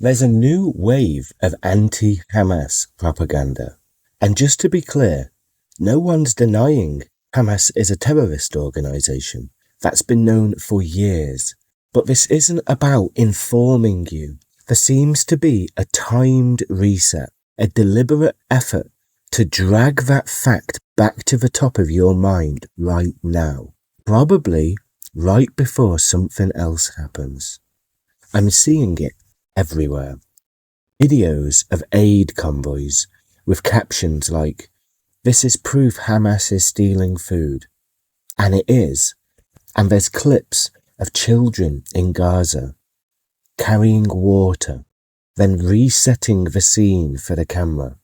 There's a new wave of anti-Hamas propaganda. And just to be clear, no one's denying Hamas is a terrorist organisation. That's been known for years. But this isn't about informing you. There seems to be a timed reset, a deliberate effort to drag that fact back to the top of your mind right now. Probably right before something else happens. I'm seeing it everywhere. Videos of aid convoys with captions like, "This is proof Hamas is stealing food." And it is. And there's clips of children in Gaza carrying water, then resetting the scene for the camera.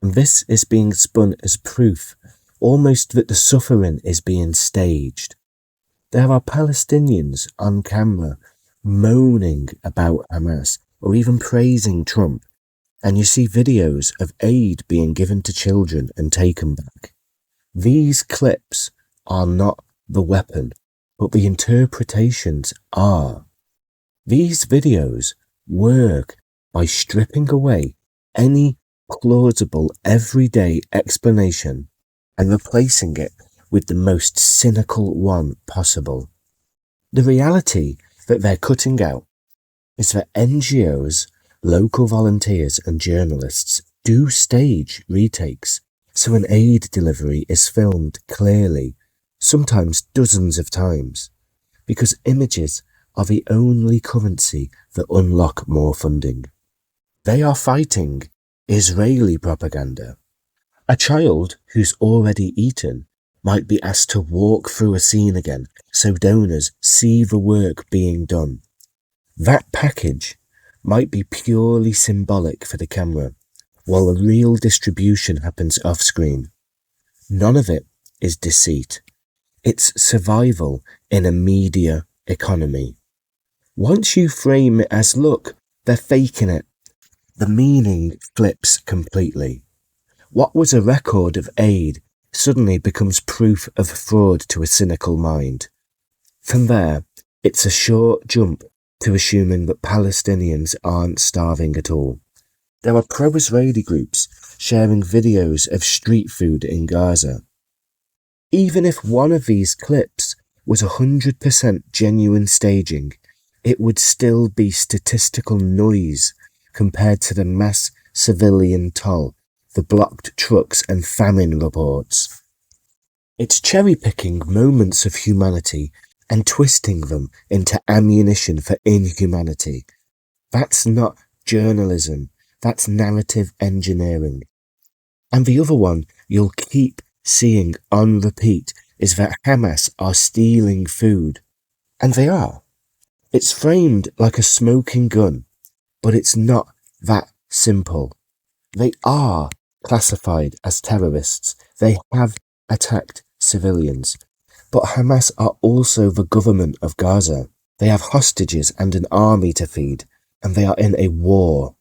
And this is being spun as proof, almost that the suffering is being staged. There are Palestinians on camera moaning about Hamas or even praising Trump, and you see videos of aid being given to children and taken back. These clips are not the weapon, but the interpretations are. These videos work by stripping away any plausible everyday explanation and replacing it with the most cynical one possible. The reality that they're cutting out is that NGOs, local volunteers and journalists do stage retakes, so an aid delivery is filmed clearly, sometimes dozens of times, because images are the only currency that unlock more funding. They are fighting Israeli propaganda. A child who's already eaten might be asked to walk through a scene again so donors see the work being done. That package might be purely symbolic for the camera, while the real distribution happens off-screen. None of it is deceit. It's survival in a media economy. Once you frame it as, look, they're faking it, the meaning flips completely. What was a record of aid suddenly becomes proof of fraud to a cynical mind. From there, it's a short jump to assuming that Palestinians aren't starving at all. There are pro-Israeli groups sharing videos of street food in Gaza. Even if one of these clips was 100% genuine staging, it would still be statistical noise compared to the mass civilian toll, the blocked trucks and famine reports. It's cherry-picking moments of humanity and twisting them into ammunition for inhumanity. That's not journalism, that's narrative engineering. And the other one you'll keep seeing on repeat is that Hamas are stealing food. And they are. It's framed like a smoking gun, but it's not that simple. They are classified as terrorists. They have attacked civilians. But Hamas are also the government of Gaza. They have hostages and an army to feed, and they are in a war.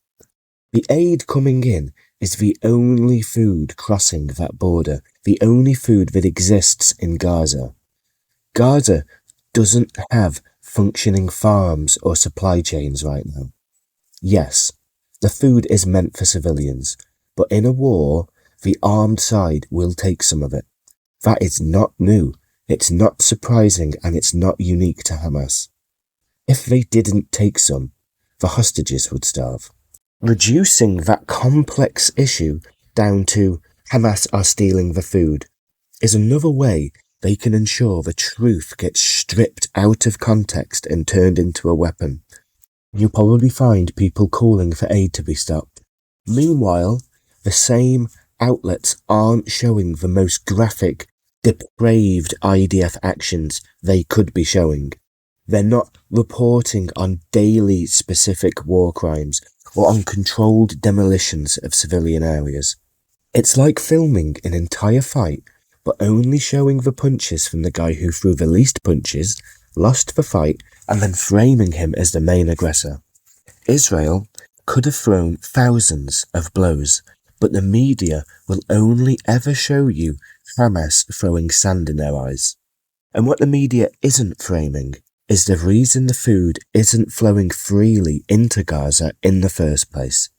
The aid coming in is the only food crossing that border, the only food that exists in Gaza. Gaza doesn't have functioning farms or supply chains right now. Yes, the food is meant for civilians, but in a war, the armed side will take some of it. That is not new, it's not surprising, and it's not unique to Hamas. If they didn't take some, the hostages would starve. Reducing that complex issue down to Hamas are stealing the food is another way they can ensure the truth gets stripped out of context and turned into a weapon. You'll probably find people calling for aid to be stopped. Meanwhile, the same outlets aren't showing the most graphic, depraved IDF actions they could be showing. They're not reporting on daily specific war crimes or on controlled demolitions of civilian areas. It's like filming an entire fight, but only showing the punches from the guy who threw the least punches, lost the fight, and then framing him as the main aggressor. Israel could have thrown thousands of blows, but the media will only ever show you Hamas throwing sand in their eyes. And what the media isn't framing is the reason the food isn't flowing freely into Gaza in the first place.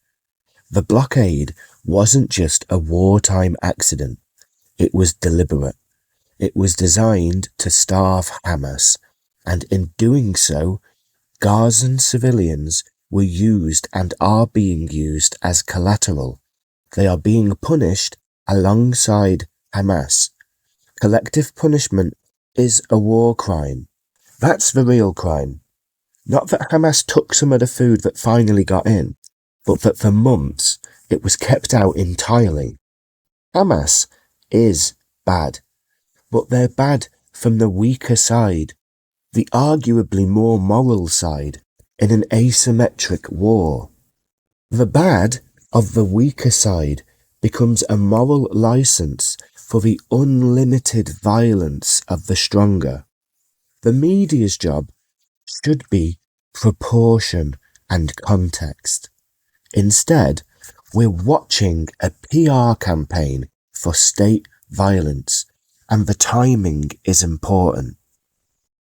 The blockade wasn't just a wartime accident. It was deliberate. It was designed to starve Hamas, and in doing so, Gazan civilians were used and are being used as collateral. They are being punished alongside Hamas. Collective punishment is a war crime. That's the real crime. Not that Hamas took some of the food that finally got in, but that for months it was kept out entirely. Hamas is bad, but they're bad from the weaker side, the arguably more moral side, in an asymmetric war. The bad of the weaker side becomes a moral license for the unlimited violence of the stronger. The media's job should be proportion and context. Instead, we're watching a PR campaign for state violence, and the timing is important.